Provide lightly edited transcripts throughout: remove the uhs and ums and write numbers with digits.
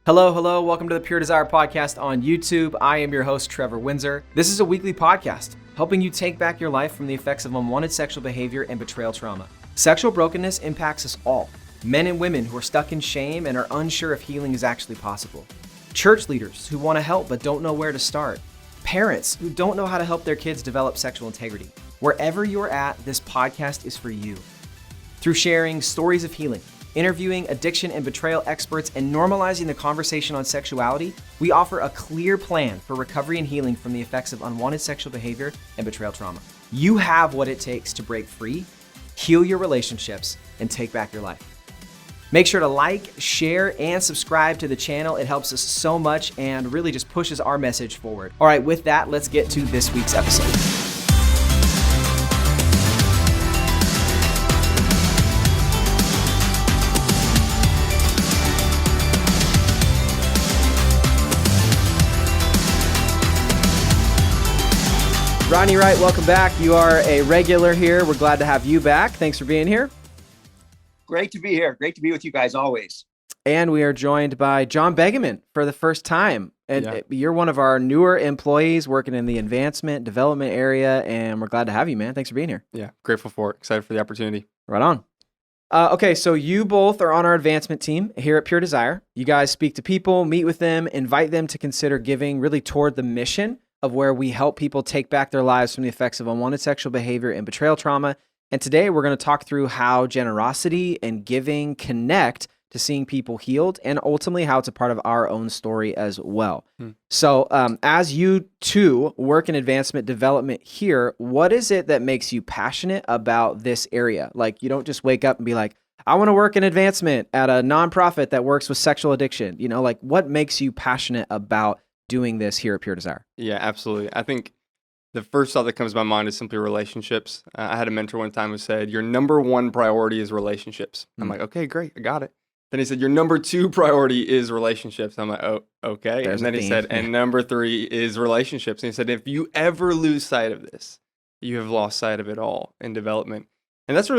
Hello, hello. Welcome to the Pure Desire Podcast on YouTube. I am your host, Trevor Windsor. This is a weekly podcast helping you take back your life from the effects of unwanted sexual behavior and betrayal trauma. Sexual brokenness impacts us all, men and women who are stuck in shame and are unsure if healing is actually possible. Church leaders who want to help but don't know where to start. Parents who don't know how to help their kids develop sexual integrity. Wherever you're at, this podcast is for you. Through sharing stories of healing, interviewing addiction and betrayal experts, and normalizing the conversation on sexuality, we offer a clear plan for recovery and healing from the effects of unwanted sexual behavior and betrayal trauma. You have what it takes to break free, heal your relationships, and take back your life. Make sure to like, share, and subscribe to the channel. It helps us so much and really just pushes our message forward. All right, with that, let's get to this week's episode. Ronnie Wright, welcome back. You are a regular here. We're glad to have you back. Thanks for being here. Great to be here. Great to be with you guys always. And we are joined by John Begeman for the first time. And You're one of our newer employees working in the advancement development area, and we're glad to have you, man. Thanks for being here. Yeah, grateful for it. Excited for the opportunity. Right on. Okay, so you both are on our advancement team here at Pure Desire. You guys speak to people, meet with them, invite them to consider giving really toward the mission of where we help people take back their lives from the effects of unwanted sexual behavior and betrayal trauma. And today we're going to talk through how generosity and giving connect to seeing people healed, and ultimately how it's a part of our own story as well. So as you two work in advancement development here, what is it that makes you passionate about this area? Like, you don't just wake up and be like, I want to work in advancement at a nonprofit that works with sexual addiction. You know, like, what makes you passionate about doing this here at Pure Desire? Yeah, absolutely. I think the first thought that comes to my mind is simply relationships. I had a mentor one time who said, your number one priority is relationships. I'm like, okay, great, I got it. Then he said, your number two priority is relationships. I'm like, oh, okay. There's and then he said, and number three is relationships. And he said, if you ever lose sight of this, you have lost sight of it all in development. And that's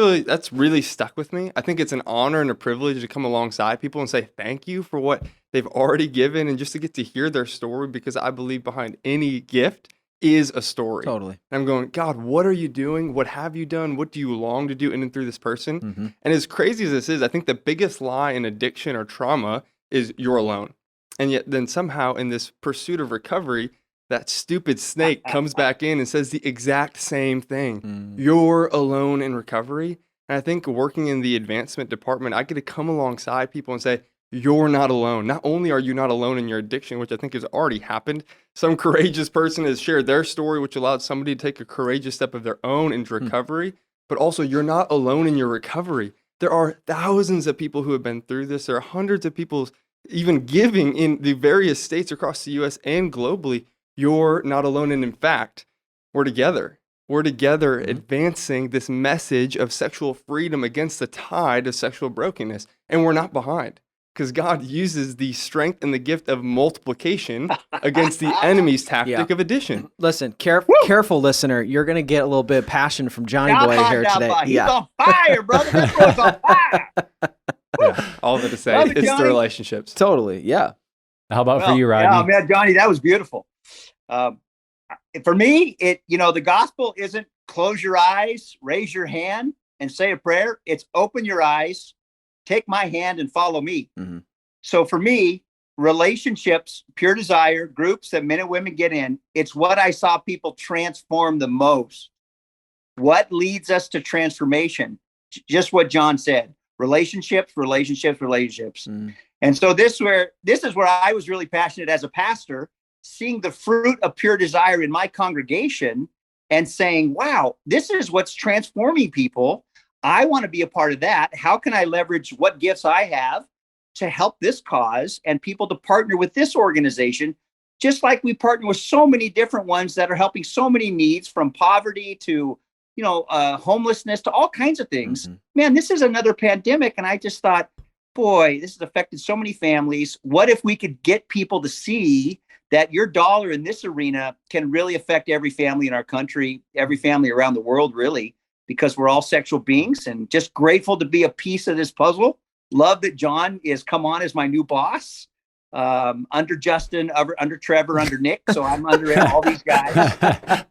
really stuck with me. I think it's an honor and a privilege to come alongside people and say thank you for what they've already given, and just to get to hear their story, because I believe behind any gift is a story. Totally. And I'm going, God, what are you doing? What have you done? What do you long to do in and through this person? And as crazy as this is, I think the biggest lie in addiction or trauma is you're alone. And yet then somehow in this pursuit of recovery, that stupid snake comes back in and says the exact same thing. You're alone in recovery. And I think working in the advancement department, I get to come alongside people and say, you're not alone. Not only are you not alone in your addiction, which I think has already happened, some courageous person has shared their story, which allowed somebody to take a courageous step of their own into recovery, but also you're not alone in your recovery. There are thousands of people who have been through this. There are hundreds of people even giving in the various states across the U.S. and globally. You're not alone. And in fact, we're together. We're together advancing this message of sexual freedom against the tide of sexual brokenness. And we're not behind, because God uses the strength and the gift of multiplication against the enemy's tactic of addition. Listen, careful listener. You're going to get a little bit of passion from Johnny Boy here today. He's on fire, brother. This boy's on fire. All of it to say, it's the relationships. Totally, yeah. How about for you, Rodney? Yeah, man, Johnny, that was beautiful. For me, the gospel isn't close your eyes, raise your hand, and say a prayer. It's open your eyes, take my hand, and follow me. So for me, relationships, Pure Desire, groups that men and women get in, it's what I saw people transform the most. What leads us to transformation? Just what John said. Relationships. And so this is where I was really passionate as a pastor, seeing the fruit of Pure Desire in my congregation and saying, wow, this is what's transforming people. I want to be a part of that. How can I leverage what gifts I have to help this cause and people to partner with this organization, just like we partner with so many different ones that are helping so many needs, from poverty to, homelessness to all kinds of things. Man, this is another pandemic. And I just thought, boy, this has affected so many families. What if we could get people to see that your dollar in this arena can really affect every family in our country, every family around the world, really, because we're all sexual beings, and just grateful to be a piece of this puzzle. Love that John is come on as my new boss. under Justin, under Trevor, under Nick. So I'm under all these guys.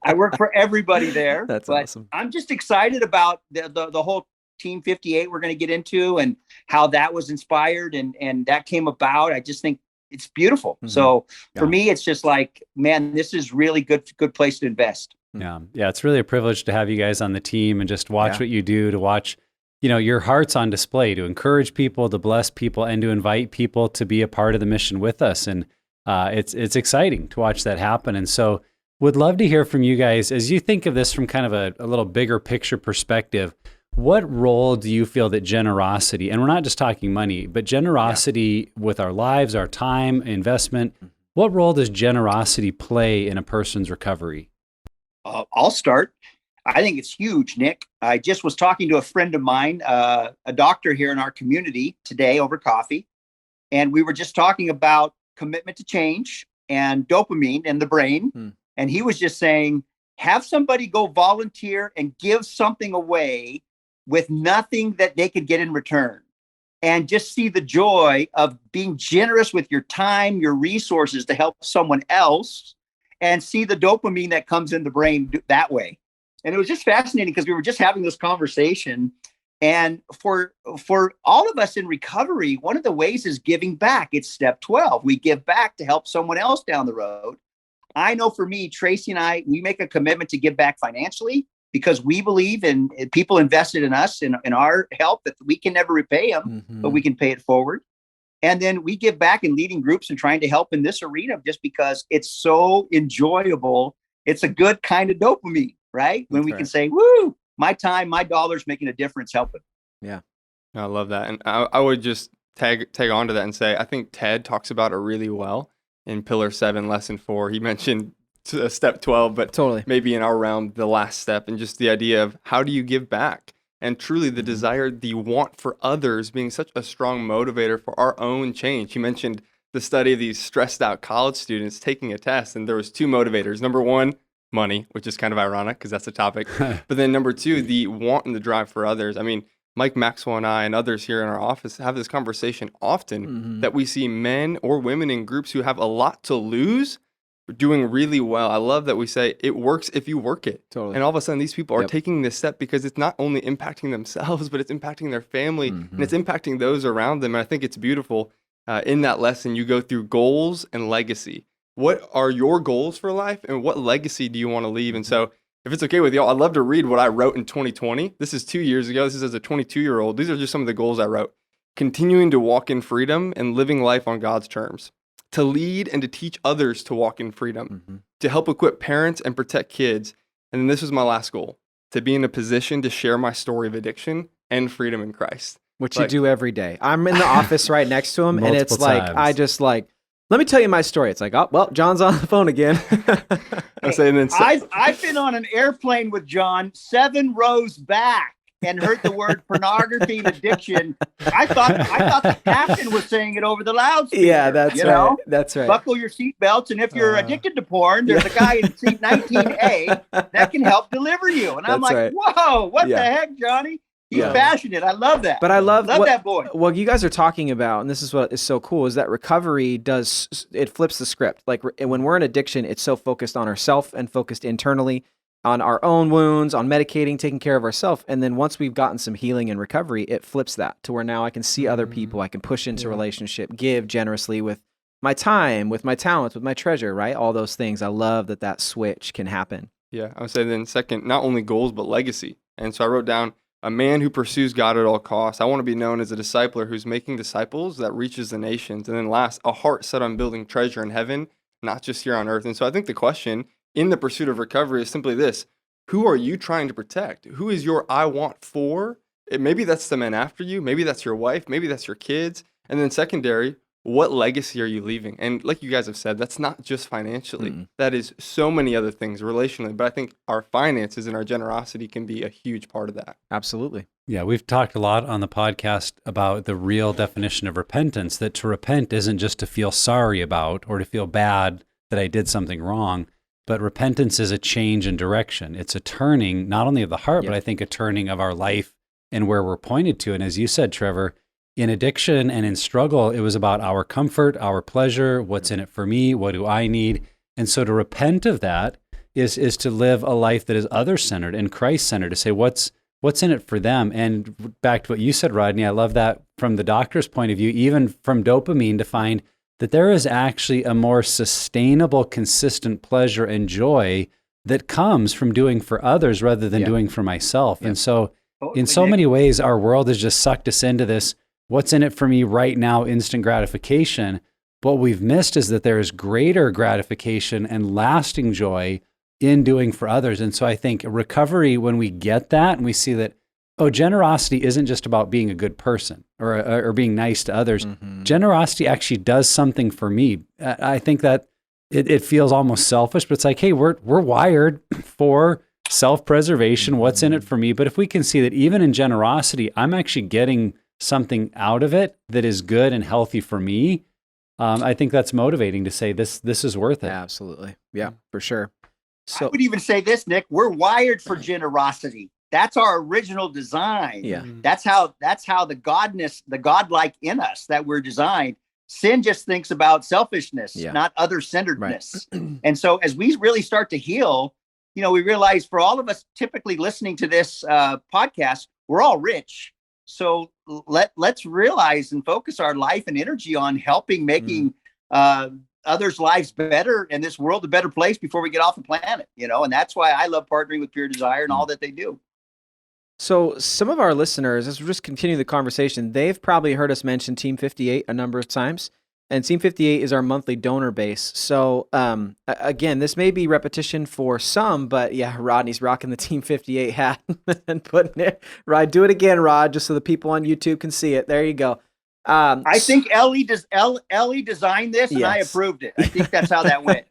I work for everybody there. That's awesome. I'm just excited about the whole Team 58 we're going to get into and how that was inspired and that came about. I just think it's beautiful. Mm-hmm. So for me, it's just like, man, this is really good place to invest. Yeah. It's really a privilege to have you guys on the team and just watch what you do, to watch, your heart's on display, to encourage people, to bless people, and to invite people to be a part of the mission with us. And it's exciting to watch that happen. And so would love to hear from you guys as you think of this from kind of a little bigger picture perspective. What role do you feel that generosity, and we're not just talking money, but generosity with our lives, our time, investment, what role does generosity play in a person's recovery? I'll start. I think it's huge, Nick. I just was talking to a friend of mine, a doctor here in our community today over coffee, and we were just talking about commitment to change and dopamine in the brain. And he was just saying, have somebody go volunteer and give something away with nothing that they could get in return, and just see the joy of being generous with your time, your resources to help someone else, and see the dopamine that comes in the brain that way. And it was just fascinating because we were just having this conversation. And for all of us in recovery, one of the ways is giving back. It's step 12. We give back to help someone else down the road. I know for me, Tracy and I, we make a commitment to give back financially because we believe in people invested in us, in our help, that we can never repay them, but we can pay it forward. And then we give back in leading groups and trying to help in this arena just because it's so enjoyable. It's a good kind of dopamine, right? When we can say, woo, my time, my dollars making a difference, helping. Yeah. I love that. And I would just tag on to that and say, I think Ted talks about it really well in Pillar 7, Lesson 4. He mentioned step 12, but totally maybe in our realm, the last step, and just the idea of how do you give back? And truly the desire, the want for others being such a strong motivator for our own change. He mentioned the study of these stressed out college students taking a test, and there was 2 motivators. Number 1, money, which is kind of ironic because that's a topic. But then number 2, the want and the drive for others. I mean, Mike Maxwell and I and others here in our office have this conversation often that we see men or women in groups who have a lot to lose doing really well. I love that we say it works if you work it. Totally. And all of a sudden these people are taking this step because it's not only impacting themselves, but it's impacting their family and it's impacting those around them. And I think it's beautiful. In that lesson, you go through goals and legacy. What are your goals for life and what legacy do you want to leave? And so if it's okay with y'all, I'd love to read what I wrote in 2020. This is 2 years ago. This is as a 22-year-old. These are just some of the goals I wrote. Continuing to walk in freedom and living life on God's terms. To lead and to teach others to walk in freedom, to help equip parents and protect kids. And then this was my last goal, to be in a position to share my story of addiction and freedom in Christ. Which you do every day. I'm in the office right next to him, and it's like, I just like, let me tell you my story. It's like, oh, well, John's on the phone again. I've been on an airplane with John 7 rows back and heard the word pornography and addiction. I thought the captain was saying it over the loudspeaker. Yeah, that's right. That's right. Buckle your seatbelts, and if you're addicted to porn, there's a guy in seat 19A that can help deliver you. And I'm like, whoa, what the heck, Johnny? He's passionate. I love that. But I love that boy. What you guys are talking about, and this is what is so cool, is that recovery it flips the script. Like when we're in addiction, it's so focused on ourself and focused internally on our own wounds, on medicating, taking care of ourselves. And then once we've gotten some healing and recovery, it flips that to where now I can see other people. I can push into relationship, give generously with my time, with my talents, with my treasure, right? All those things. I love that switch can happen. Yeah, I would say then second, not only goals, but legacy. And so I wrote down, a man who pursues God at all costs. I want to be known as a discipler who's making disciples that reaches the nations. And then last, a heart set on building treasure in heaven, not just here on earth. And so I think the question in the pursuit of recovery is simply this: who are you trying to protect? Who is your I want for? Maybe that's the men after you. Maybe that's your wife. Maybe that's your kids. And then secondary, what legacy are you leaving? And like you guys have said, that's not just financially. That is so many other things relationally. But I think our finances and our generosity can be a huge part of that. Absolutely. Yeah, we've talked a lot on the podcast about the real definition of repentance, that to repent isn't just to feel sorry about or to feel bad that I did something wrong, but repentance is a change in direction. It's a turning, not only of the heart, but I think a turning of our life and where we're pointed to. And as you said, Trevor, in addiction and in struggle, it was about our comfort, our pleasure, what's in it for me, what do I need? And so to repent of that is to live a life that is other-centered and Christ-centered, to say what's in it for them. And back to what you said, Rodney, I love that from the doctor's point of view, even from dopamine, to find that there is actually a more sustainable, consistent pleasure and joy that comes from doing for others rather than doing for myself. And so in so many ways, our world has just sucked us into this, what's in it for me right now, instant gratification. What we've missed is that there is greater gratification and lasting joy in doing for others. And so I think recovery, when we get that and we see that, oh, generosity isn't just about being a good person or being nice to others. Generosity actually does something for me. I think that it feels almost selfish, but it's like, hey, we're wired for self-preservation. What's in it for me? But if we can see that even in generosity, I'm actually getting something out of it that is good and healthy for me, I think that's motivating to say this is worth it. Yeah, absolutely. Yeah, for sure. I would even say this, Nick, we're wired for generosity. That's our original design. Yeah. That's how the godlike in us that we're designed. Sin just thinks about selfishness, not other-centeredness. Right. And so as we really start to heal, we realize for all of us typically listening to this podcast, we're all rich. So let's realize and focus our life and energy on helping making others' lives better and this world a better place before we get off the planet, and that's why I love partnering with Pure Desire and all that they do. So some of our listeners, as we just continue the conversation, they've probably heard us mention Team 58 a number of times. And Team 58 is our monthly donor base. So again, this may be repetition for some, but yeah, Rodney's rocking the Team 58 hat and putting it, right. Do it again, Rod, just so the people on YouTube can see it. There you go. I think Ellie designed this and I approved it. I think that's how that went.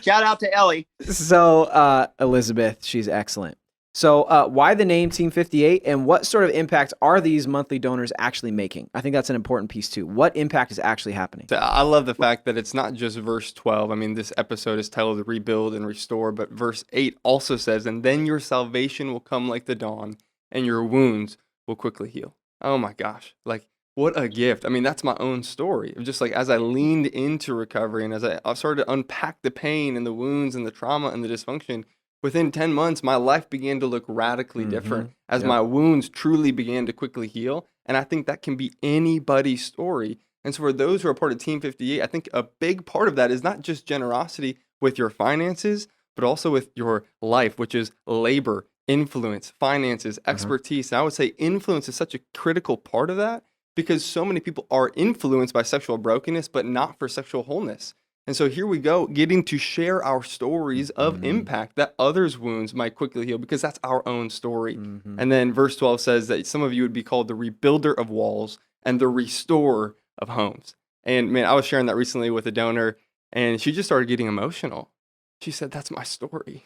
Shout out to Ellie. So Elizabeth, she's excellent. So why the name Team 58 and what sort of impact are these monthly donors actually making? I think that's an important piece too. What impact is actually happening? So I love the fact that it's not just verse 12. I mean, this episode is titled Rebuild and Restore, but verse 8 also says, and then your salvation will come like the dawn and your wounds will quickly heal. Oh my gosh. Like, what a gift. I mean, that's my own story. Just like as I leaned into recovery and as I started to unpack the pain and the wounds and the trauma and the dysfunction, within 10 months, my life began to look radically different as my wounds truly began to quickly heal. And I think that can be anybody's story. And so for those who are part of Team 58, I think a big part of that is not just generosity with your finances, but also with your life, which is labor, influence, finances, expertise. And I would say influence is such a critical part of that because so many people are influenced by sexual brokenness, but not for sexual wholeness. And so here we go, getting to share our stories of impact that others' wounds might quickly heal because that's our own story. And then verse 12 says that some of you would be called the rebuilder of walls and the restorer of homes. And man, I was sharing that recently with a donor and she just started getting emotional. She said, that's my story.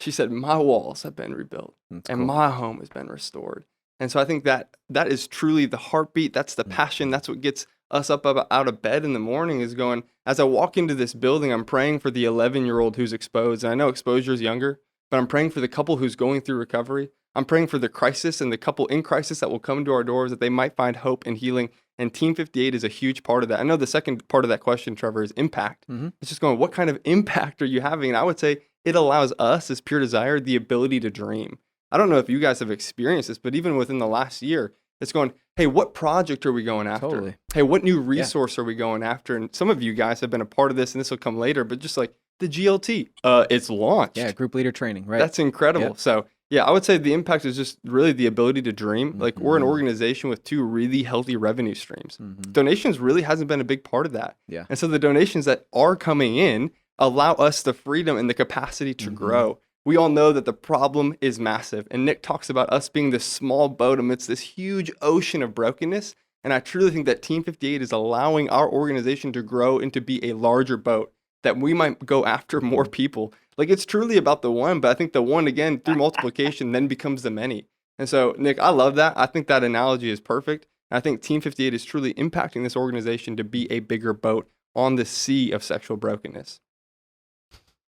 She said, my walls have been rebuilt and my home has been restored. And so I think that is truly the heartbeat. That's the passion. That's what gets us up out of bed in the morning is going, as I walk into this building, I'm praying for the 11-year-old who's exposed. And I know exposure is younger, but I'm praying for the couple who's going through recovery. I'm praying for the crisis and the couple in crisis that will come to our doors, that they might find hope and healing. And Team 58 is a huge part of that. I know the second part of that question, Trevor, is impact. It's just going, what kind of impact are you having? And I would say it allows us as Pure Desire the ability to dream. I don't know if you guys have experienced this, but even within the last year, it's going, hey, what project are we going after? Totally. Hey, what new resource are we going after? And some of you guys have been a part of this, and this will come later, but just like the GLT, it's launched. Yeah, group leader training, right? That's incredible. So yeah, I would say the impact is just really the ability to dream. Like we're an organization with 2 really healthy revenue streams. Donations really hasn't been a big part of that. Yeah. And so the donations that are coming in allow us the freedom and the capacity to grow. We all know that the problem is massive. And Nick talks about us being this small boat amidst this huge ocean of brokenness. And I truly think that Team 58 is allowing our organization to grow and to be a larger boat, that we might go after more people. Like it's truly about the one, but I think the one, again, through multiplication, then becomes the many. And so, Nick, I love that. I think that analogy is perfect. And I think Team 58 is truly impacting this organization to be a bigger boat on the sea of sexual brokenness.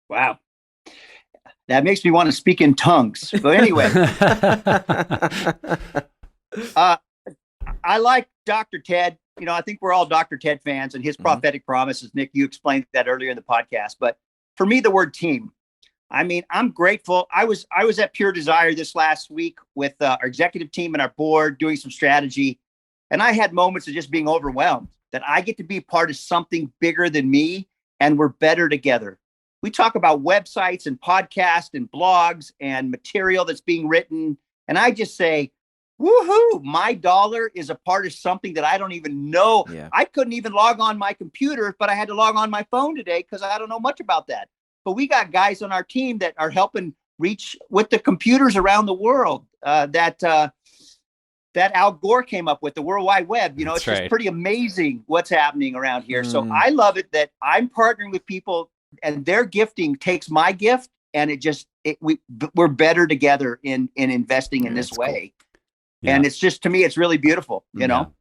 Wow. That makes me want to speak in tongues. But anyway, I like Dr. Ted. I think we're all Dr. Ted fans and his prophetic promises. Nick, you explained that earlier in the podcast. But for me, the word team, I mean, I'm grateful. I was at Pure Desire this last week with our executive team and our board doing some strategy. And I had moments of just being overwhelmed that I get to be part of something bigger than me, and we're better together. We talk about websites and podcasts and blogs and material that's being written. And I just say, woohoo, my dollar is a part of something that I don't even know. Yeah. I couldn't even log on my computer, but I had to log on my phone today because I don't know much about that. But we got guys on our team that are helping reach with the computers around the world that Al Gore came up with, the World Wide Web. It's just pretty amazing what's happening around here. So I love it that I'm partnering with people and their gifting takes my gift, and we're better together in investing in this way. Cool. Yeah. And it's just, to me, it's really beautiful, you know?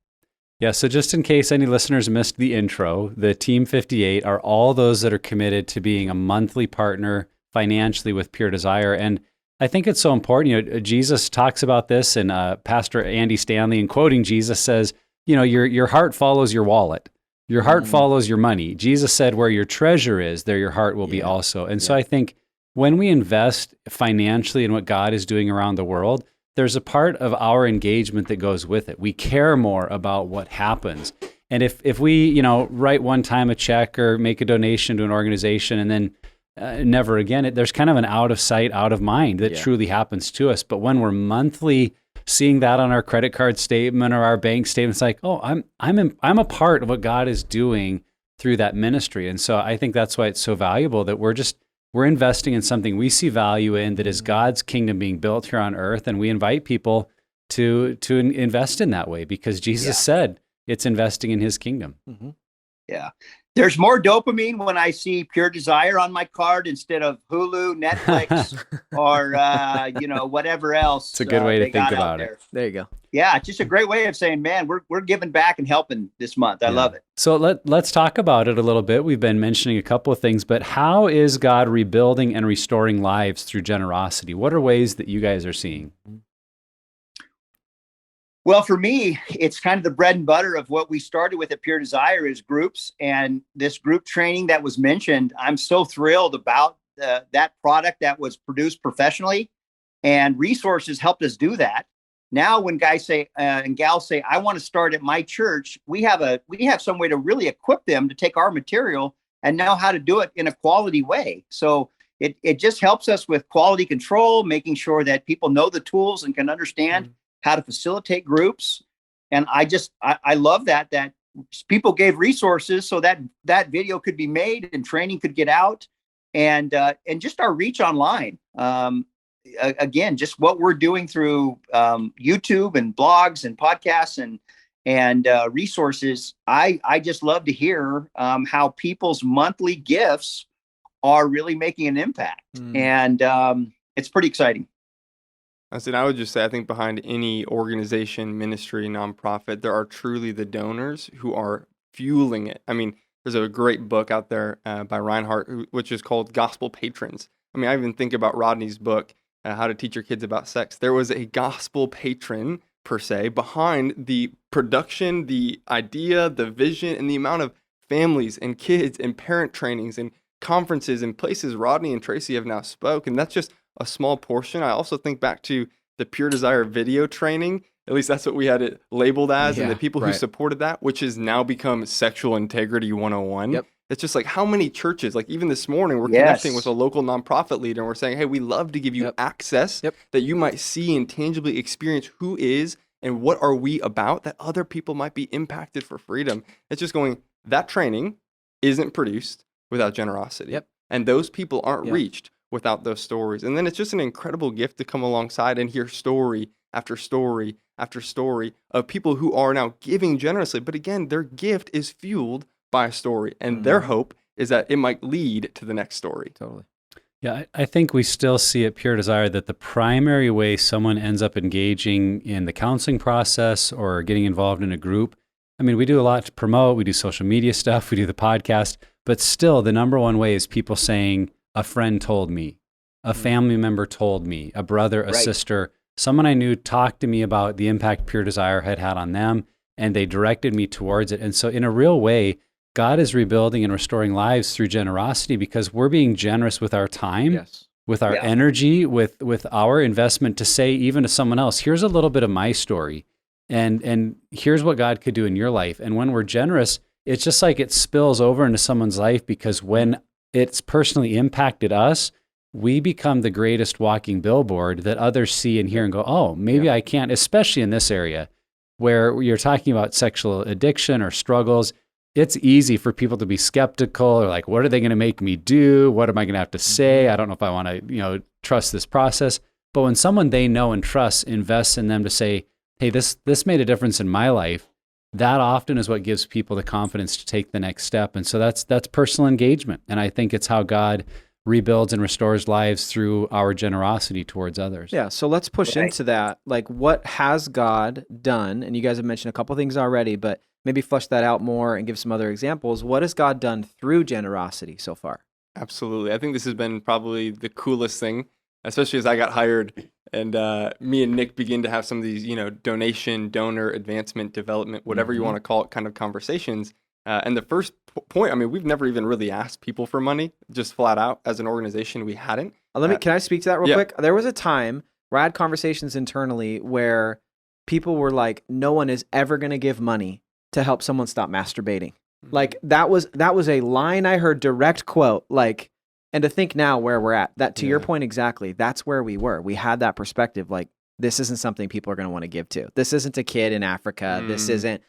Yeah. So just in case any listeners missed the intro, the Team 58 are all those that are committed to being a monthly partner financially with Pure Desire. And I think it's so important. Jesus talks about this, and Pastor Andy Stanley, in quoting Jesus, says, your heart follows your wallet. Your heart follows your money. Jesus said, where your treasure is, there your heart will be also. And so I think when we invest financially in what God is doing around the world, there's a part of our engagement that goes with it. We care more about what happens. And if we, write one time a check or make a donation to an organization and then never again, there's kind of an out of sight, out of mind that truly happens to us. But when we're monthly seeing that on our credit card statement or our bank statement, it's like, oh, I'm a part of what God is doing through that ministry. And so I think that's why it's so valuable that we're investing in something we see value in, that is God's kingdom being built here on earth. And we invite people to invest in that way because Jesus said it's investing in his kingdom. Mm-hmm. Yeah. There's more dopamine when I see Pure Desire on my card instead of Hulu, Netflix, or whatever else. It's a good way to think about it. There you go. Yeah, it's just a great way of saying, man, we're giving back and helping this month. I love it. So let's talk about it a little bit. We've been mentioning a couple of things, but how is God rebuilding and restoring lives through generosity? What are ways that you guys are seeing? Well, for me, it's kind of the bread and butter of what we started with at Pure Desire is groups. And this group training that was mentioned, I'm so thrilled about that product that was produced professionally, and resources helped us do that. Now, when guys say and gals say, I want to start at my church, we have some way to really equip them to take our material and know how to do it in a quality way. So it just helps us with quality control, making sure that people know the tools and can understand how to facilitate groups. And I love that people gave resources so that video could be made and training could get out, and just our reach online. Again, just what we're doing through YouTube and blogs and podcasts and resources. I just love to hear how people's monthly gifts are really making an impact. And it's pretty exciting. I would just say, I think behind any organization, ministry, nonprofit, there are truly the donors who are fueling it. I mean, there's a great book out there by Reinhardt, which is called Gospel Patrons. I mean, I even think about Rodney's book, How to Teach Your Kids About Sex. There was a gospel patron, per se, behind the production, the idea, the vision, and the amount of families and kids and parent trainings and conferences and places Rodney and Tracy have now spoke. And that's just a small portion. I also think back to the Pure Desire video training. At least that's what we had it labeled as. And the people who supported that, which has now become Sexual Integrity 101. Yep. It's just like how many churches, like even this morning, we're connecting with a local nonprofit leader and we're saying, hey, we love to give you access that you might see and tangibly experience who is and what are we about, that other people might be impacted for freedom. It's just going, that training isn't produced without generosity. Yep. And those people aren't reached without those stories. And then it's just an incredible gift to come alongside and hear story after story after story of people who are now giving generously. But again, their gift is fueled by a story. And their hope is that it might lead to the next story. Totally. Yeah, I think we still see at Pure Desire that the primary way someone ends up engaging in the counseling process or getting involved in a group, I mean, we do a lot to promote, we do social media stuff, we do the podcast, but still the number one way is people saying, a friend told me, a family member told me, a brother, a sister, someone I knew talked to me about the impact Pure Desire had on them. and they directed me towards it. And so in a real way, God is rebuilding and restoring lives through generosity because we're being generous with our time, Yes. with our energy, with our investment to say even to someone else, here's a little bit of my story. And here's what God could do in your life. And when we're generous, it's just like it spills over into someone's life because when it's personally impacted us, we become the greatest walking billboard that others see and hear and go, oh, maybe I can't, especially in this area where you're talking about sexual addiction or struggles. It's easy for people to be skeptical or like, what are they going to make me do? What am I going to have to say? I don't know if I want to, trust this process. But when someone they know and trust invests in them to say, hey, this made a difference in my life, that often is what gives people the confidence to take the next step. And so that's personal engagement. And I think it's how God rebuilds and restores lives through our generosity towards others. Yeah, so let's push into that. Like, what has God done? And you guys have mentioned a couple things already, but maybe flesh that out more and give some other examples. What has God done through generosity so far? Absolutely. I think this has been probably the coolest thing, especially as I got hired and me and Nick begin to have some of these, donation, donor, advancement, development, whatever you want to call it, kind of conversations. And the first point, I mean, we've never even really asked people for money, just flat out as an organization, we hadn't. Can I speak to that real quick? There was a time where I had conversations internally where people were like, no one is ever going to give money to help someone stop masturbating. Like that was a line I heard, direct quote, like, and to think now where we're at, that to your point exactly, that's where we were. We had that perspective, like, this isn't something people are going to want to give to. This isn't a kid in Africa. This isn't,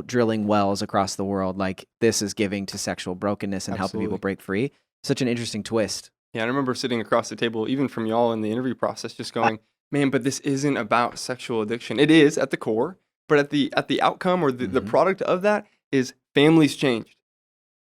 drilling wells across the world. Like, this is giving to sexual brokenness and helping people break free. Such an interesting twist. Yeah, I remember sitting across the table, even from y'all in the interview process, just going, man, but this isn't about sexual addiction. It is at the core, but at the outcome or the product of that is families changed.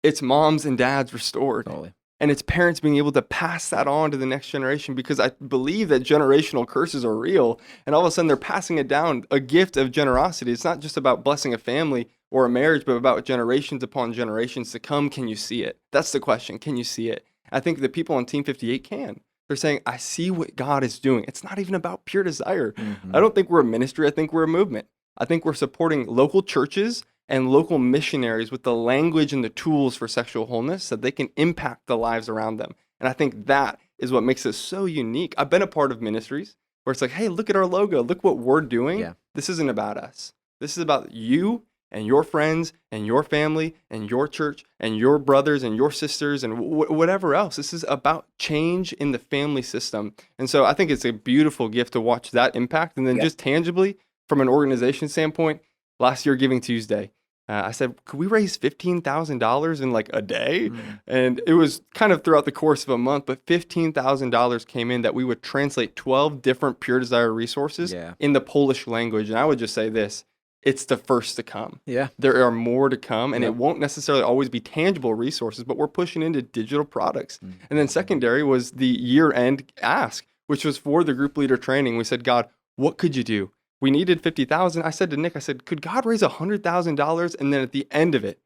It's moms and dads restored. Totally. And it's parents being able to pass that on to the next generation, because I believe that generational curses are real. And all of a sudden they're passing it down, a gift of generosity. It's not just about blessing a family or a marriage, but about generations upon generations to come. Can you see it? That's the question. Can you see it? I think the people on Team 58 can. They're saying, I see what God is doing. It's not even about pure desire. I don't think we're a ministry. I think we're a movement. I think we're supporting local churches and local missionaries with the language and the tools for sexual wholeness so that they can impact the lives around them. And I think that is what makes us so unique. I've been a part of ministries where it's like, hey, look at our logo. Look what we're doing. Yeah. This isn't about us. This is about you and your friends and your family and your church and your brothers and your sisters and whatever else. This is about change in the family system. And so I think it's a beautiful gift to watch that impact. And then just tangibly, from an organization standpoint, last year, Giving Tuesday, I said, could we raise $15,000 in like a day? And it was kind of throughout the course of a month, but $15,000 came in that we would translate 12 different Pure Desire resources in the Polish language. And I would just say this, it's the first to come. Yeah. There are more to come, and it won't necessarily always be tangible resources, but we're pushing into digital products. And then secondary was the year-end ask, which was for the group leader training. We said, God, what could you do? We needed $50,000. I said to Nick, could God raise $100,000? And then at the end of it,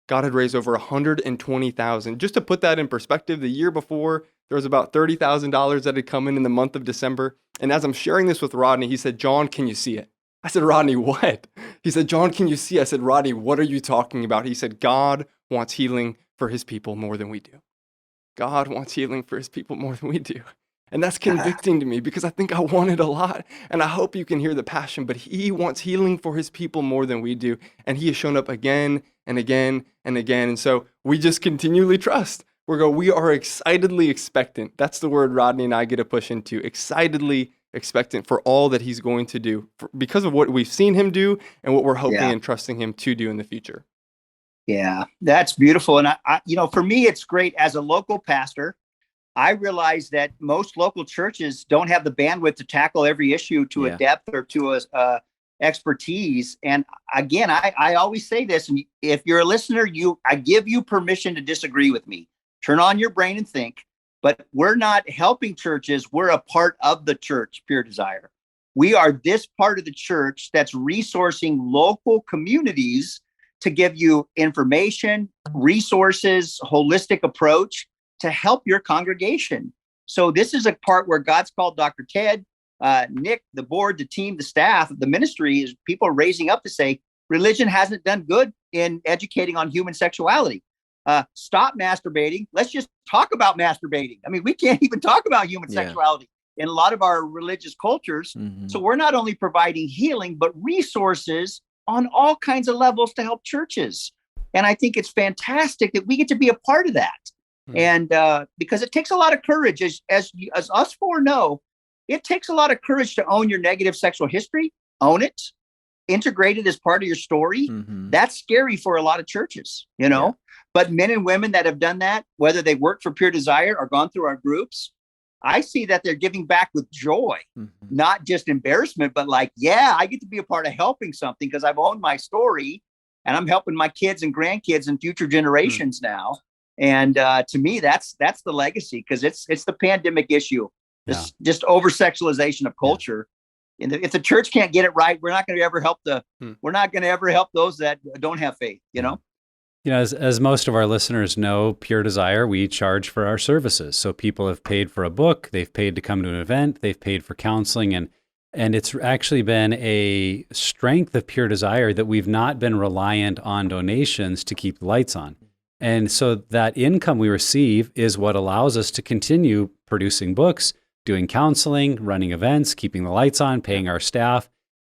God had raised over $120,000. Just to put that in perspective, the year before, there was about $30,000 that had come in the month of December. And as I'm sharing this with Rodney, he said, John, can you see it? I said, Rodney, what? He said, John, can you see? I said, Rodney, what are you talking about? He said, God wants healing for his people more than we do. God wants healing for his people more than we do. And that's convicting to me because I think I want it a lot. And I hope you can hear the passion, but he wants healing for his people more than we do. And he has shown up again and again and again. And so we just continually trust. We are excitedly expectant. That's the word Rodney and I get to push into. Excitedly expectant for all that he's going to do because of what we've seen him do and what we're hoping and trusting him to do in the future. Yeah, that's beautiful. And I for me, it's great as a local pastor. I realize that most local churches don't have the bandwidth to tackle every issue to a depth or to a expertise. And again, I always say this, and if you're a listener, I give you permission to disagree with me. Turn on your brain and think, but we're not helping churches. We're a part of the church, Pure Desire. We are this part of the church that's resourcing local communities to give you information, resources, holistic approach to help your congregation. So this is a part where God's called Dr. Ted, Nick, the board, the team, the staff, the ministry is people raising up to say, religion hasn't done good in educating on human sexuality. Stop masturbating. Let's just talk about masturbating. I mean, we can't even talk about human sexuality in a lot of our religious cultures. So we're not only providing healing, but resources on all kinds of levels to help churches. And I think it's fantastic that we get to be a part of that. And because it takes a lot of courage, as us four know, it takes a lot of courage to own your negative sexual history, own it, integrate it as part of your story. That's scary for a lot of churches, you know. But men and women that have done that, whether they work for Pure Desire or gone through our groups, I see that they're giving back with joy, not just embarrassment, but like, yeah, I get to be a part of helping something because I've owned my story and I'm helping my kids and grandkids and future generations now. And to me, that's the legacy, because it's the pandemic issue, this just over sexualization of culture. And if the church can't get it right, we're not going to ever help we're not going to ever help those that don't have faith, you know? You know, as most of our listeners know, Pure Desire, we charge for our services. So people have paid for a book, they've paid to come to an event, they've paid for counseling, and it's actually been a strength of Pure Desire that we've not been reliant on donations to keep the lights on. And so that income we receive is what allows us to continue producing books, doing counseling, running events, keeping the lights on, paying our staff.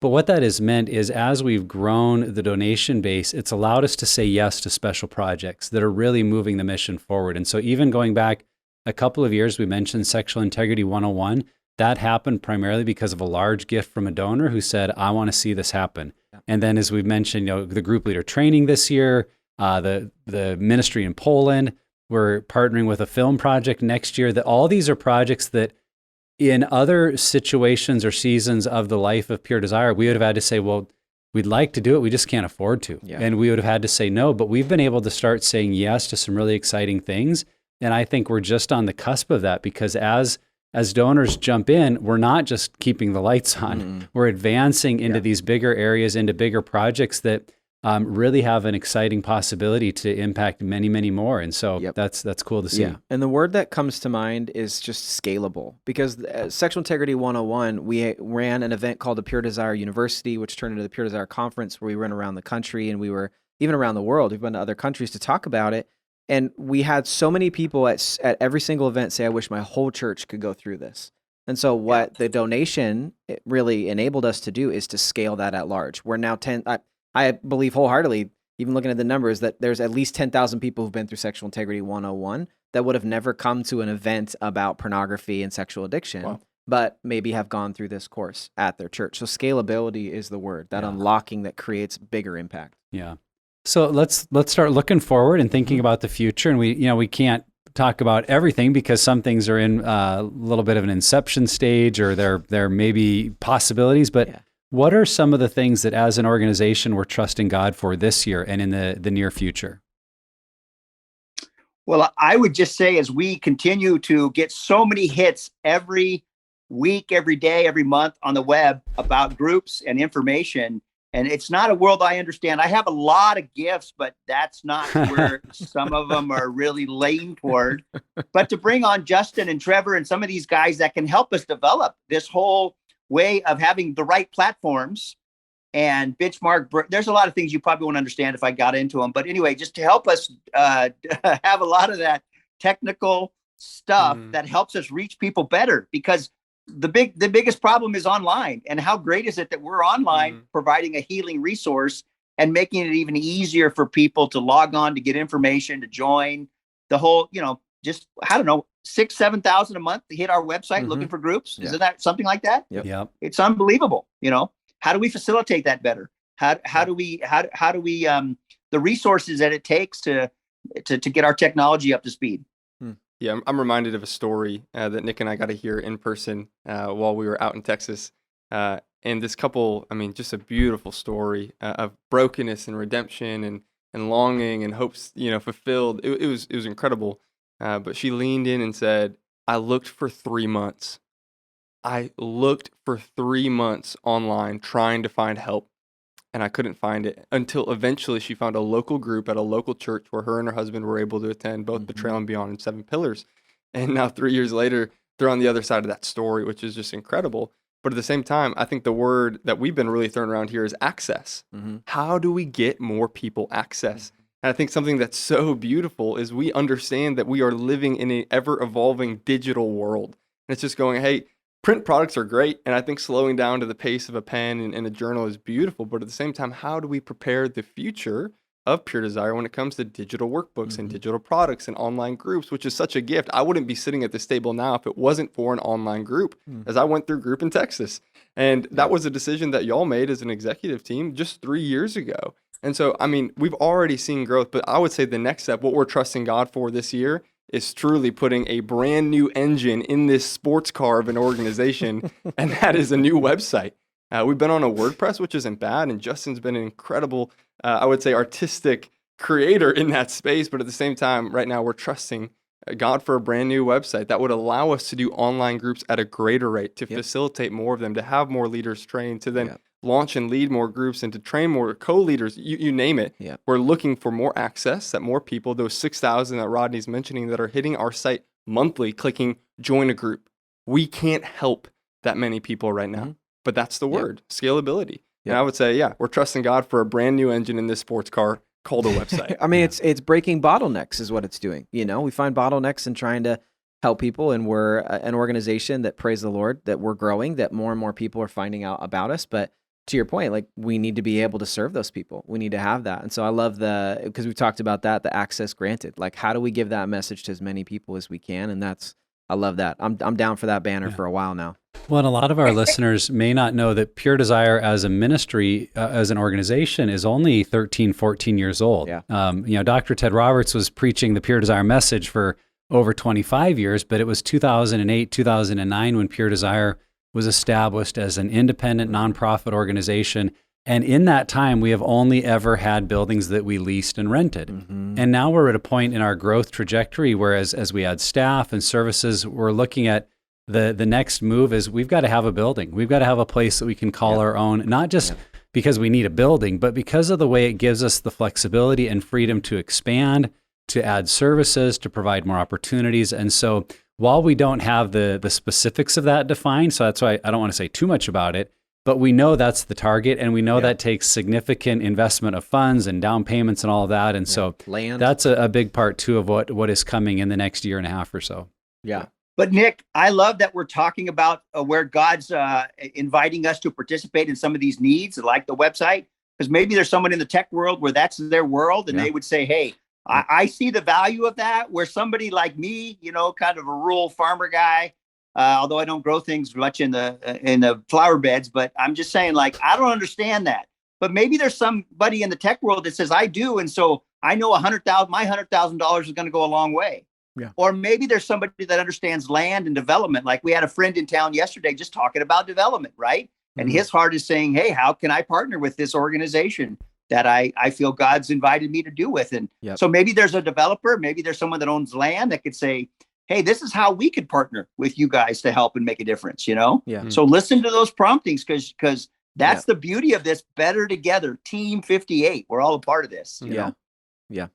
But what that has meant is, as we've grown the donation base, it's allowed us to say yes to special projects that are really moving the mission forward. And so even going back a couple of years, we mentioned Sexual Integrity 101. That happened primarily because of a large gift from a donor who said, I want to see this happen. And then, as we've mentioned, you know, the group leader training this year, the ministry in Poland, we're partnering with a film project next year. That all these are projects that in other situations or seasons of the life of Pure Desire, we would have had to say, well, we'd like to do it, we just can't afford to. And we would have had to say no, but we've been able to start saying yes to some really exciting things. And I think we're just on the cusp of that, because as donors jump in, we're not just keeping the lights on, we're advancing into these bigger areas, into bigger projects that really have an exciting possibility to impact many, many more. And so that's cool to see. Yeah. And the word that comes to mind is just scalable, because Sexual Integrity 101, we ran an event called the Pure Desire University, which turned into the Pure Desire Conference, where we went around the country, and we were even around the world. We've been to other countries to talk about it. And we had so many people at every single event say, I wish my whole church could go through this. And so what the donation really enabled us to do is to scale that at large. We're now I believe wholeheartedly, even looking at the numbers, that there's at least 10,000 people who've been through Sexual Integrity 101 that would have never come to an event about pornography and sexual addiction, but maybe have gone through this course at their church. So scalability is the word, that unlocking that creates bigger impact. Yeah. So let's start looking forward and thinking about the future. And we can't talk about everything, because some things are in a little bit of an inception stage, or there may be possibilities, but what are some of the things that as an organization we're trusting God for this year and in the near future? Well, I would just say, as we continue to get so many hits every week, every day, every month on the web about groups and information, and it's not a world I understand. I have a lot of gifts, but that's not where some of them are really laying toward. But to bring on Justin and Trevor and some of these guys that can help us develop this whole way of having the right platforms and benchmark. There's a lot of things you probably won't understand if I got into them. But anyway, just to help us have a lot of that technical stuff that helps us reach people better, because the biggest problem is online. And how great is it that we're online providing a healing resource and making it even easier for people to log on, to get information, to join the whole, just, I don't know, 6,000-7,000 a month to hit our website looking for groups. Isn't that something like that? Yep. It's unbelievable. How do we facilitate that better? How do we the resources that it takes to get our technology up to speed? Yeah, I'm reminded of a story that Nick and I got to hear in person while we were out in Texas. And this couple, just a beautiful story of brokenness and redemption and longing and hopes, fulfilled. It was incredible. But she leaned in and said, I looked for 3 months. I looked for 3 months online trying to find help, and I couldn't find it until eventually she found a local group at a local church where her and her husband were able to attend, both Betrayal and Beyond and 7 Pillars. And now 3 years later, they're on the other side of that story, which is just incredible. But at the same time, I think the word that we've been really throwing around here is access. How do we get more people access? And I think something that's so beautiful is we understand that we are living in an ever-evolving digital world. And it's just going, hey, print products are great. And I think slowing down to the pace of a pen and a journal is beautiful. But at the same time, how do we prepare the future of Pure Desire when it comes to digital workbooks and digital products and online groups, which is such a gift? I wouldn't be sitting at this table now if it wasn't for an online group, as I went through group in Texas. And that was a decision that y'all made as an executive team just 3 years ago. And so, I mean, we've already seen growth, but I would say the next step, what we're trusting God for this year, is truly putting a brand new engine in this sports car of an organization, and that is a new website. We've been on a WordPress, which isn't bad, and Justin's been an incredible, I would say, artistic creator in that space. But at the same time, right now, we're trusting God for a brand new website that would allow us to do online groups at a greater rate, to facilitate more of them, to have more leaders trained, to then launch and lead more groups and to train more co-leaders, you name it. We're looking for more access, that more people, those 6,000 that Rodney's mentioning that are hitting our site monthly, clicking join a group. We can't help that many people right now, but that's the word, scalability. And I would say, we're trusting God for a brand new engine in this sports car called a website. I mean, it's breaking bottlenecks is what it's doing. You know, we find bottlenecks and trying to help people, and we're an organization that, praise the Lord, that we're growing, that more and more people are finding out about us. But to your point, like, we need to be able to serve those people. We need to have that. And so I love because we've talked about that, the access granted. Like, how do we give that message to as many people as we can? And I love that. I'm down for that banner for a while now. Well, and a lot of our listeners may not know that Pure Desire as a ministry, as an organization, is only 13, 14 years old. Dr. Ted Roberts was preaching the Pure Desire message for over 25 years, but it was 2008, 2009 when Pure Desire was established as an independent nonprofit organization. And in that time, we have only ever had buildings that we leased and rented. And now we're at a point in our growth trajectory where as we add staff and services, we're looking at the next move is we've got to have a building. We've got to have a place that we can call our own, not just because we need a building, but because of the way it gives us the flexibility and freedom to expand, to add services, to provide more opportunities. And so while we don't have the specifics of that defined, so that's why I don't want to say too much about it, but we know that's the target, and we know that takes significant investment of funds and down payments and all of that. And so land, that's a big part too of what is coming in the next year and a half or so. Yeah. But Nick, I love that we're talking about where God's inviting us to participate in some of these needs, like the website, because maybe there's someone in the tech world where that's their world, and they would say, hey, I see the value of that, where somebody like me, kind of a rural farmer guy, although I don't grow things much in the flower beds, but I'm just saying, like, I don't understand that. But maybe there's somebody in the tech world that says I do, and so I know my $100,000 is going to go a long way. Yeah. Or maybe there's somebody that understands land and development. Like, we had a friend in town yesterday just talking about development, right? And his heart is saying, hey, how can I partner with this organization that I feel God's invited me to do with? And so maybe there's a developer, maybe there's someone that owns land that could say, hey, this is how we could partner with you guys to help and make a difference, So listen to those promptings, because that's the beauty of this Better Together, Team 58. We're all a part of this. You know? Yeah.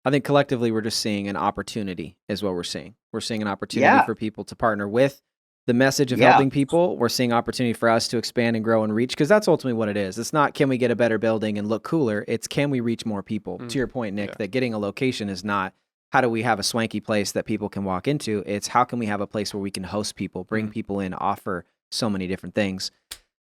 I think collectively we're just seeing an opportunity is what we're seeing. We're seeing an opportunity for people to partner with the message of helping people. We're seeing opportunity for us to expand and grow and reach, because that's ultimately what it is. It's not, can we get a better building and look cooler? It's, can we reach more people? To your point, Nick, that getting a location is not, how do we have a swanky place that people can walk into? It's, how can we have a place where we can host people, bring people in, offer so many different things.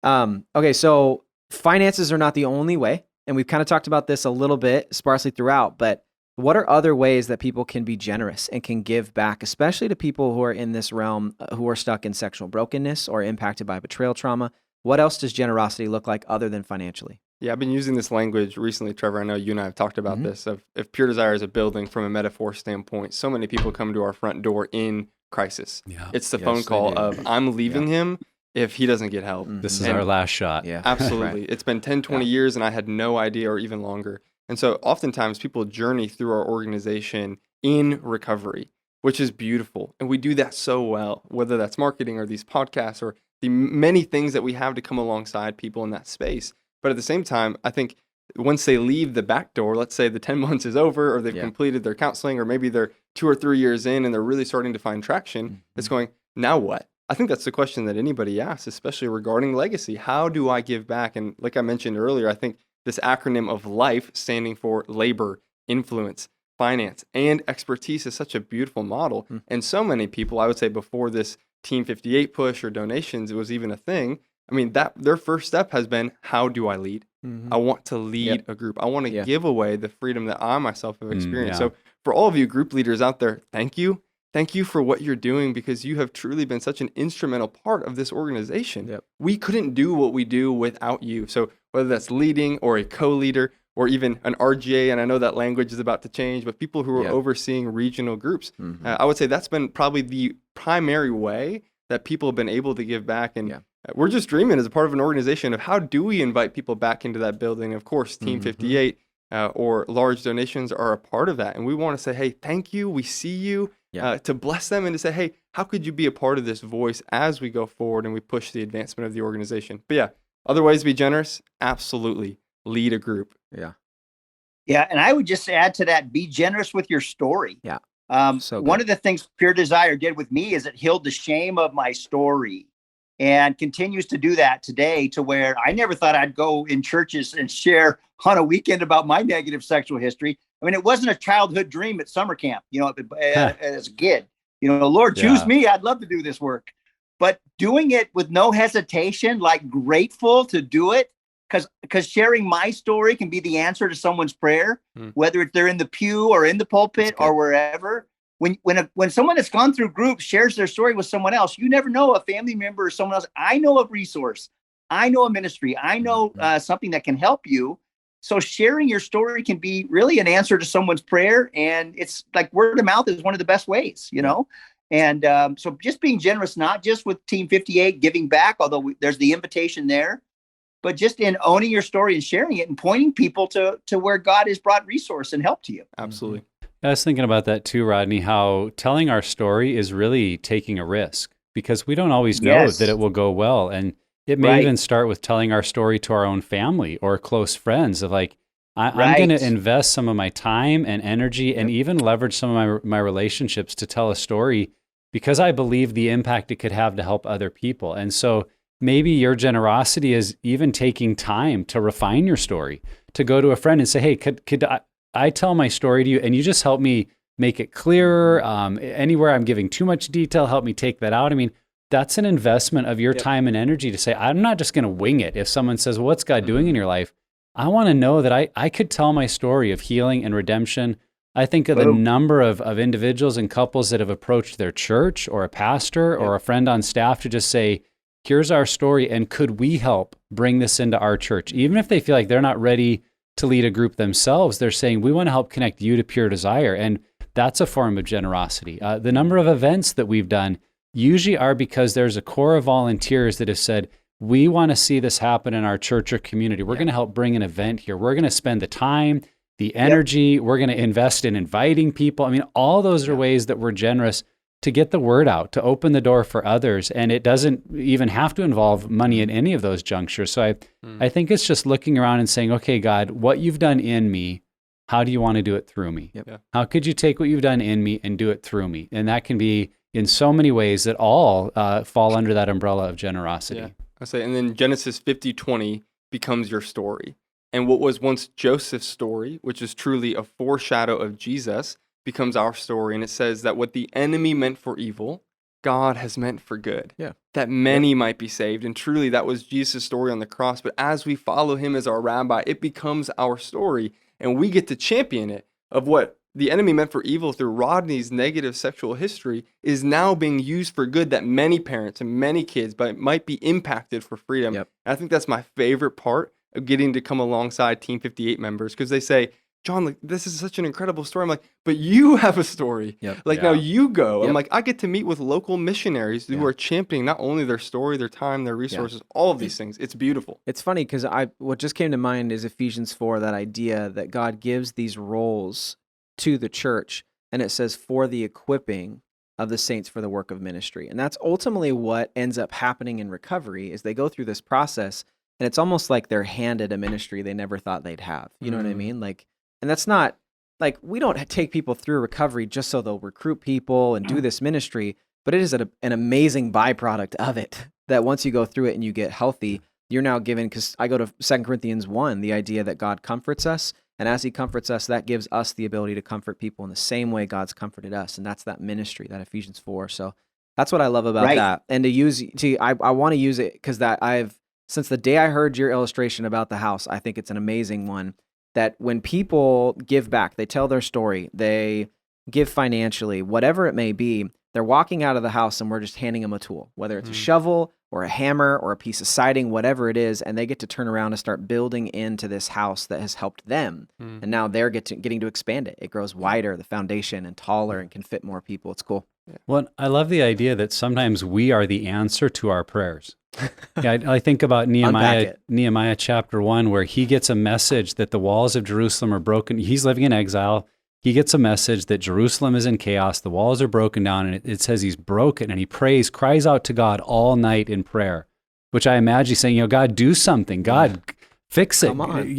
Okay, so finances are not the only way, and we've kind of talked about this a little bit sparsely throughout, but what are other ways that people can be generous and can give back, especially to people who are in this realm, who are stuck in sexual brokenness or impacted by betrayal trauma? What else does generosity look like other than financially? Yeah, I've been using this language recently, Trevor. I know you and I have talked about this, of if Pure Desire is a building from a metaphor standpoint, so many people come to our front door in crisis. Yeah. It's the phone call of, I'm leaving him if he doesn't get help. This is our last shot. Yeah, absolutely. It's been 10, 20 years, and I had no idea, or even longer. And so oftentimes people journey through our organization in recovery, which is beautiful. And we do that so well, whether that's marketing or these podcasts or the many things that we have to come alongside people in that space. But at the same time, I think once they leave the back door, let's say the 10 months is over, or they've completed their counseling, or maybe they're 2 or 3 years in and they're really starting to find traction, it's going, now what? I think that's the question that anybody asks, especially regarding legacy. How do I give back? And like I mentioned earlier, I think this acronym of LIFE, standing for labor, influence, finance, and expertise, is such a beautiful model. And so many people, I would say, before this Team 58 push or donations, it was even a thing. I mean, that their first step has been, how do I lead? I want to lead a group. I want to give away the freedom that I myself have experienced. So for all of you group leaders out there, thank you. Thank you for what you're doing, because you have truly been such an instrumental part of this organization. We couldn't do what we do without you. So whether that's leading or a co-leader or even an RGA, and I know that language is about to change, but people who are overseeing regional groups, I would say that's been probably the primary way that people have been able to give back. And we're just dreaming as a part of an organization of how do we invite people back into that building. Of course, Team 58 or large donations are a part of that. And we want to say, hey, thank you. We see you. To bless them and to say, hey, how could you be a part of this voice as we go forward and we push the advancement of the organization? But other ways to be generous, absolutely. Lead a group. Yeah, and I would just add to that, be generous with your story. One of the things Pure Desire did with me is it healed the shame of my story, and continues to do that today, to where I never thought I'd go in churches and share on a weekend about my negative sexual history. I mean, it wasn't a childhood dream at summer camp, as a kid, Lord, choose me. I'd love to do this work. But doing it with no hesitation, like grateful to do it, because sharing my story can be the answer to someone's prayer, whether they're in the pew or in the pulpit or wherever. When someone that's gone through groups shares their story with someone else, you never know, a family member or someone else. I know a resource. I know a ministry. I know something that can help you. So sharing your story can be really an answer to someone's prayer. And it's like word of mouth is one of the best ways, And so just being generous, not just with Team 58, giving back, although there's the invitation there, but just in owning your story and sharing it and pointing people to where God has brought resource and help to you. Absolutely. I was thinking about that too, Rodney, how telling our story is really taking a risk, because we don't always know that it will go well. And it may even start with telling our story to our own family or close friends of like, I'm going to invest some of my time and energy and even leverage some of my relationships to tell a story, because I believe the impact it could have to help other people. And so maybe your generosity is even taking time to refine your story, to go to a friend and say, hey, could I tell my story to you, and you just help me make it clearer. Anywhere I'm giving too much detail, help me take that out. I mean, that's an investment of your time and energy to say, I'm not just going to wing it. If someone says, well, what's God doing in your life? I want to know that I could tell my story of healing and redemption. I think of the number of individuals and couples that have approached their church or a pastor or a friend on staff to just say, here's our story, and could we help bring this into our church? Even if they feel like they're not ready to lead a group themselves, they're saying, we want to help connect you to Pure Desire. And that's a form of generosity. The number of events that we've done usually are because there's a core of volunteers that have said, we want to see this happen in our church or community. We're going to help bring an event here. We're going to spend the time, the energy. We're going to invest in inviting people. I mean, all those are ways that we're generous to get the word out, to open the door for others. And it doesn't even have to involve money in any of those junctures. So I think it's just looking around and saying, okay, God, what you've done in me, how do you want to do it through me? How could you take what you've done in me and do it through me? And that can be in so many ways that all fall under that umbrella of generosity. I say, and then Genesis 50:20 becomes your story. And what was once Joseph's story, which is truly a foreshadow of Jesus, becomes our story. And it says that what the enemy meant for evil, God has meant for good. That many might be saved. And truly, that was Jesus' story on the cross. But as we follow him as our rabbi, it becomes our story. And we get to champion it, of what the enemy meant for evil through Rodney's negative sexual history is now being used for good, that many parents and many kids might be impacted for freedom. And I think that's my favorite part of getting to come alongside Team 58 members, because they say, John, like, this is such an incredible story. I'm like, but you have a story. Now you go. I'm like, I get to meet with local missionaries who are championing not only their story, their time, their resources, all of these things. It's beautiful. It's funny because what just came to mind is Ephesians 4, that idea that God gives these roles to the church, and it says for the equipping of the saints for the work of ministry. And that's ultimately what ends up happening in recovery, is they go through this process, and it's almost like they're handed a ministry they never thought they'd have. You know what I mean? Like, and that's not, like, we don't take people through recovery just so they'll recruit people and do this ministry. but it is an amazing byproduct of it that once you go through it and you get healthy, you're now given, because I go to 2 Corinthians 1, the idea that God comforts us. And as he comforts us, that gives us the ability to comfort people in the same way God's comforted us. And that's that ministry, that Ephesians 4. So that's what I love about that. And I want to use it because since the day I heard your illustration about the house, I think it's an amazing one, that when people give back, they tell their story, they give financially, whatever it may be, they're walking out of the house and we're just handing them a tool, whether it's a shovel or a hammer or a piece of siding, whatever it is, and they get to turn around and start building into this house that has helped them. And now they're getting to expand it. It grows wider, the foundation, and taller, and can fit more people. It's cool. Well, I love the idea that sometimes we are the answer to our prayers. I think about Nehemiah chapter 1, where he gets a message that the walls of Jerusalem are broken. He's living in exile. He gets a message that Jerusalem is in chaos. The walls are broken down, and it says he's broken, and he cries out to God all night in prayer, which I imagine he's saying, God, do something. God, fix it.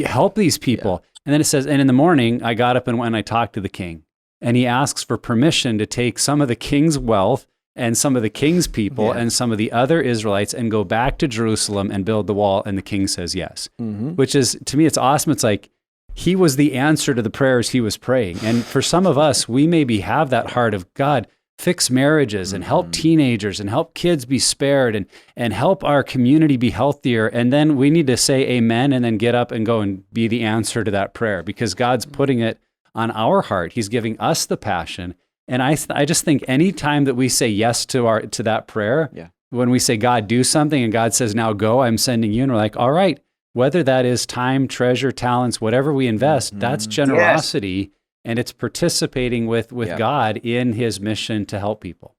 Help these people. Yeah. And then it says, and in the morning, I got up and went and I talked to the king. And he asks for permission to take some of the king's wealth and some of the king's people and some of the other Israelites and go back to Jerusalem and build the wall. And the king says yes, which is, to me, it's awesome. It's like he was the answer to the prayers he was praying. And for some of us, we maybe have that heart of, God, fix marriages and help teenagers and help kids be spared and help our community be healthier. And then we need to say amen and then get up and go and be the answer to that prayer because God's putting it on our heart. He's giving us the passion. And I just think any time that we say yes to that prayer, when we say, God, do something, and God says, now go, I'm sending you, and we're like, all right, whether that is time, treasure, talents, whatever we invest, that's generosity, and it's participating with God in his mission to help people.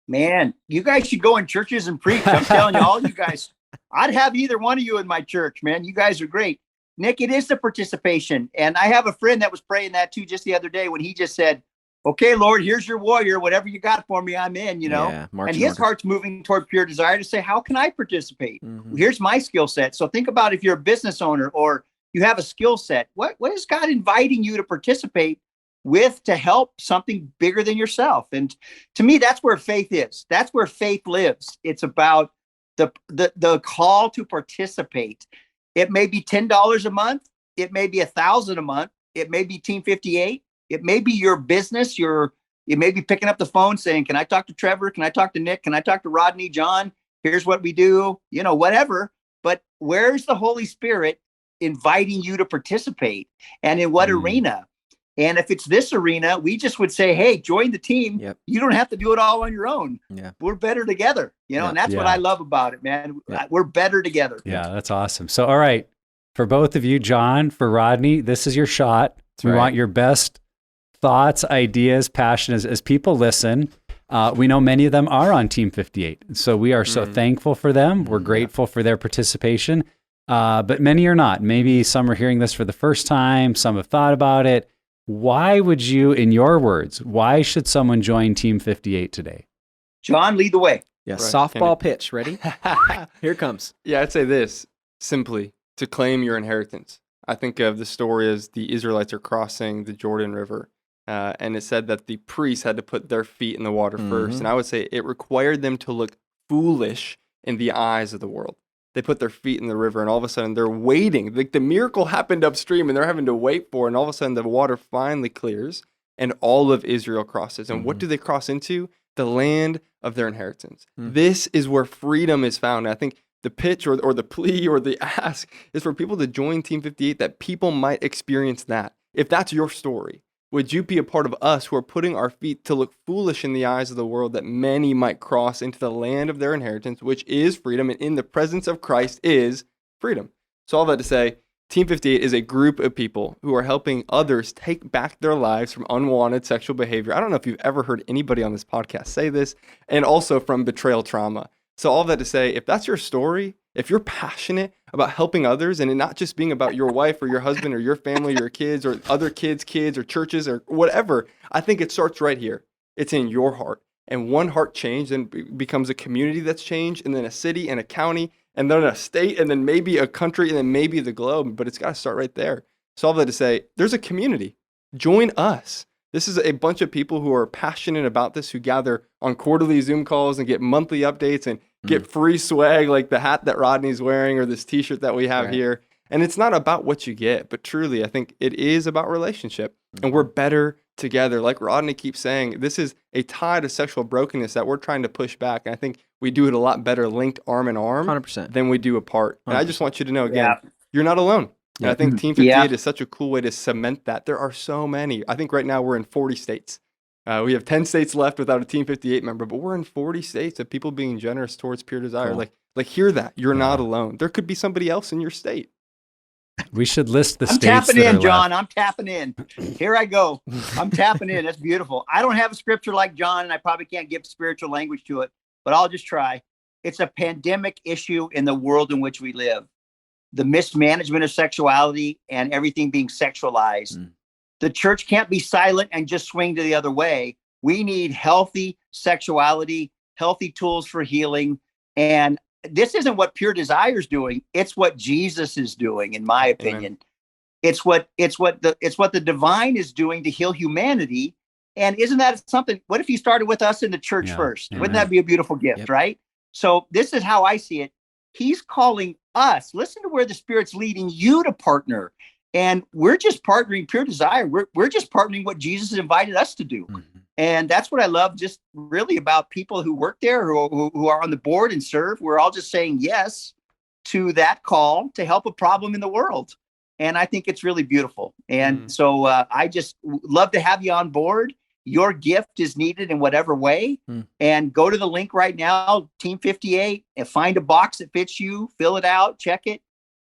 Man, you guys should go in churches and preach. I'm telling you, all you guys, I'd have either one of you in my church, man. You guys are great. Nick, it is the participation. And I have a friend that was praying that too just the other day when he just said, okay, Lord, here's your warrior. Whatever you got for me, I'm in, and his heart's moving toward pure desire to say, how can I participate? Here's my skill set. So think about if you're a business owner or you have a skill set, what is God inviting you to participate with to help something bigger than yourself? And to me, that's where faith is. That's where faith lives. It's about the call to participate. It may be $10 a month. It may be $1,000 a month. It may be Team 58. It may be your business. You may be picking up the phone saying, can I talk to Trevor? Can I talk to Nick? Can I talk to Rodney, John? Here's what we do, whatever. But where's the Holy Spirit inviting you to participate, and in what arena? And if it's this arena, we just would say, hey, join the team. You don't have to do it all on your own. We're better together, and that's what I love about it, man. We're better together. Yeah, that's awesome. So, all right, for both of you, John, for Rodney, this is your shot. We want your best thoughts, ideas, passion as people listen. We know many of them are on Team 58. So we are so thankful for them. We're grateful for their participation. But many are not. Maybe some are hearing this for the first time. Some have thought about it. Why would you, in your words, why should someone join Team 58 today? John, lead the way. Yeah, softball pitch. Ready? Here it comes. Yeah, I'd say this, simply, to claim your inheritance. I think of the story as the Israelites are crossing the Jordan River. And it said that the priests had to put their feet in the water first. And I would say it required them to look foolish in the eyes of the world. They put their feet in the river, and all of a sudden they're waiting. Like the miracle happened upstream, and they're having to wait for it. And all of a sudden the water finally clears, and all of Israel crosses. And what do they cross into? The land of their inheritance. This is where freedom is found. And I think the pitch or the plea or the ask is for people to join Team 58, that people might experience that. If that's your story, would you be a part of us who are putting our feet to look foolish in the eyes of the world, that many might cross into the land of their inheritance, which is freedom, and in the presence of Christ is freedom? So all that to say, Team 58 is a group of people who are helping others take back their lives from unwanted sexual behavior. I don't know if you've ever heard anybody on this podcast say this, and also from betrayal trauma. So all that to say, if that's your story, if you're passionate about helping others and it not just being about your wife or your husband or your family or your kids or other kids or churches or whatever, I think it starts right here. It's in your heart. And one heart change then becomes a community that's changed, and then a city and a county, and then a state, and then maybe a country, and then maybe the globe. But it's got to start right there. So all that to say, there's a community. Join us. This is a bunch of people who are passionate about this, who gather on quarterly Zoom calls and get monthly updates and get free swag like the hat that Rodney's wearing or this t-shirt that we have here. And it's not about what you get, but truly, I think it is about relationship. And we're better together. Like Rodney keeps saying, this is a tide of sexual brokenness that we're trying to push back. And I think we do it a lot better linked arm in arm 100%. than we do apart. 100%. And I just want you to know, again, you're not alone. And I think Team 58 is such a cool way to cement that. There are so many. I think right now we're in 40 states. We have 10 states left without a Team 58 member, but we're in 40 states of people being generous towards Pure Desire. Cool. Like hear that. You're not alone. There could be somebody else in your state. We should list the states. I'm tapping in, John. Left. I'm tapping in. Here I go. I'm tapping in. That's beautiful. I don't have a scripture like John, and I probably can't give spiritual language to it, but I'll just try. It's a pandemic issue in the world in which we live. The mismanagement of sexuality and everything being sexualized. The church can't be silent and just swing to the other way. We need healthy sexuality, healthy tools for healing. And this isn't what Pure Desire is doing. It's what Jesus is doing, in my opinion. Amen. It's what the divine is doing to heal humanity. And isn't that something? What if he started with us in the church first? Amen. Wouldn't that be a beautiful gift, right? So this is how I see it. He's calling us. Listen to where the Spirit's leading you to partner. And we're just partnering Pure Desire. We're just partnering what Jesus invited us to do. And that's what I love just really about people who work there, who are on the board and serve. We're all just saying yes to that call to help a problem in the world. And I think it's really beautiful. And so I just love to have you on board. Your gift is needed in whatever way. And go to the link right now, Team 58, and find a box that fits you, fill it out, check it.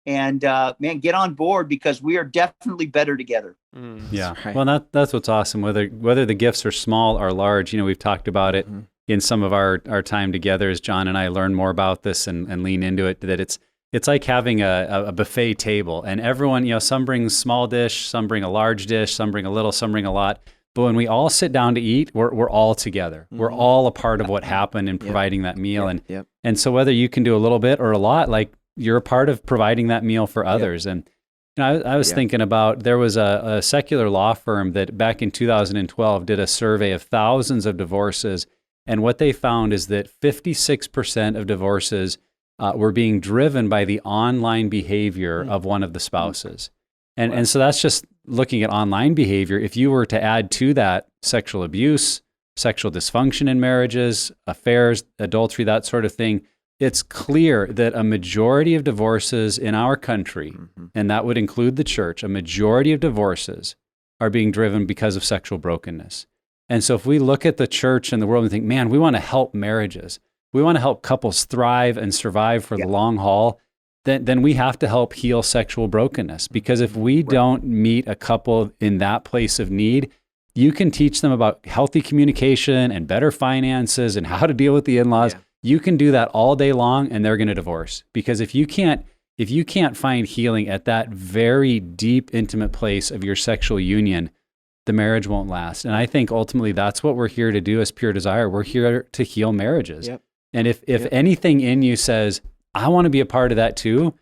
And man, get on board because we are definitely better together. Yeah. Right. Well, that's what's awesome. Whether the gifts are small or large, we've talked about it in some of our time together as John and I learn more about this and lean into it, that it's like having a buffet table, and everyone, some bring small dish, some bring a large dish, some bring a little, some bring a lot. But when we all sit down to eat, we're all together. We're all a part of what happened in providing that meal. And so whether you can do a little bit or a lot, like you're a part of providing that meal for others. And I was thinking about, there was a secular law firm that back in 2012 did a survey of thousands of divorces. And what they found is that 56% of divorces were being driven by the online behavior of one of the spouses. And so that's just looking at online behavior. If you were to add to that sexual abuse, sexual dysfunction in marriages, affairs, adultery, that sort of thing, it's clear that a majority of divorces in our country, and that would include the church, a majority of divorces are being driven because of sexual brokenness. And so if we look at the church and the world and think, man, we want to help marriages, we want to help couples thrive and survive for the long haul, then we have to help heal sexual brokenness. Because if we don't meet a couple in that place of need, you can teach them about healthy communication and better finances and how to deal with the in-laws. You can do that all day long and they're going to divorce. Because if you can't find healing at that very deep, intimate place of your sexual union, the marriage won't last. And I think ultimately that's what we're here to do as Pure Desire. We're here to heal marriages. And if anything in you says, I want to be a part of that too,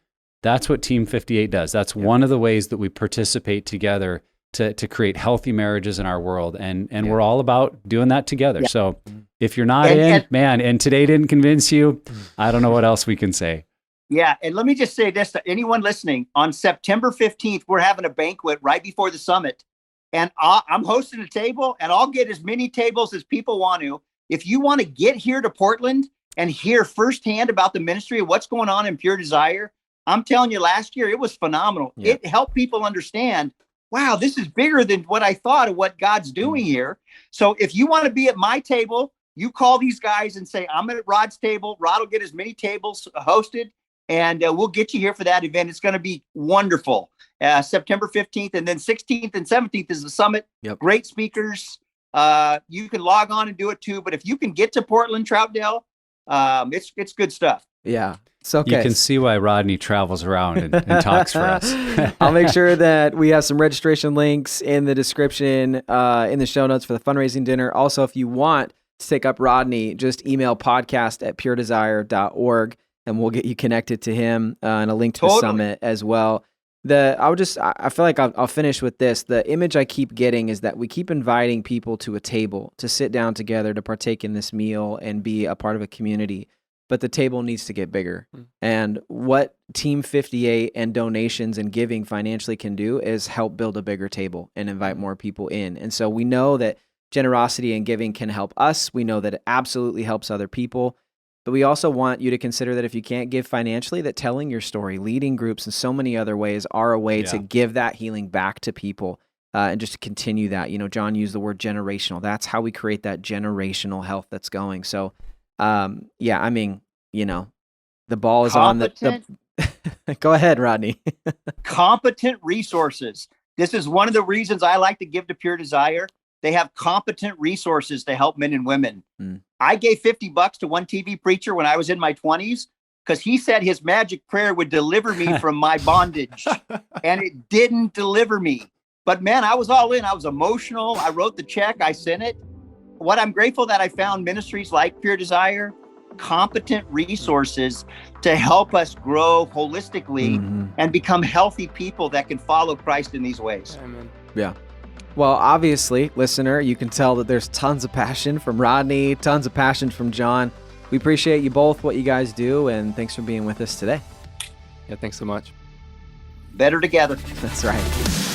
that's what Team 58 does. That's one of the ways that we participate together to create healthy marriages in our world. And we're all about doing that together. So if you're not and today didn't convince you, I don't know what else we can say. Yeah. And let me just say this to anyone listening. On September 15th, we're having a banquet right before the summit. And I'm hosting a table, and I'll get as many tables as people want to. If you want to get here to Portland and hear firsthand about the ministry of what's going on in Pure Desire, I'm telling you, last year, it was phenomenal. It helped people understand, wow, this is bigger than what I thought of what God's doing here. So if you want to be at my table, you call these guys and say, I'm at Rod's table. Rod will get as many tables hosted, and we'll get you here for that event. It's going to be wonderful. September 15th, and then 16th and 17th is the summit. Great speakers. You can log on and do it too. But if you can get to Portland, Troutdale, it's good stuff. Yeah. So you can see why Rodney travels around and talks for us. I'll make sure that we have some registration links in the description, in the show notes for the fundraising dinner. Also, if you want to take up Rodney, just email podcast@puredesire.org and we'll get you connected to him and a link to the summit as well. I feel like I'll finish with this. The image I keep getting is that we keep inviting people to a table to sit down together to partake in this meal and be a part of a community. But the table needs to get bigger. And what Team 58 and donations and giving financially can do is help build a bigger table and invite more people in. And so we know that generosity and giving can help us. We know that it absolutely helps other people. But we also want you to consider that if you can't give financially, that telling your story, leading groups, and so many other ways are a way to give that healing back to people and just to continue that. You know, John used the word generational. That's how we create that generational health that's going. So, yeah, I mean, you know, the ball is on the Go ahead, Rodney. Competent resources. This is one of the reasons I like to give to Pure Desire. They have competent resources to help men and women. I gave $50 to one TV preacher when I was in my 20s because he said his magic prayer would deliver me from my bondage, and it didn't deliver me. But man, I was all in. I was emotional. I wrote the check. I sent it. What I'm grateful that I found ministries like Pure Desire, competent resources to help us grow holistically and become healthy people that can follow Christ in these ways. Amen. Yeah. Well, obviously, listener, you can tell that there's tons of passion from Rodney, tons of passion from John. We appreciate you both, what you guys do, and thanks for being with us today. Yeah, thanks so much. Better together. That's right.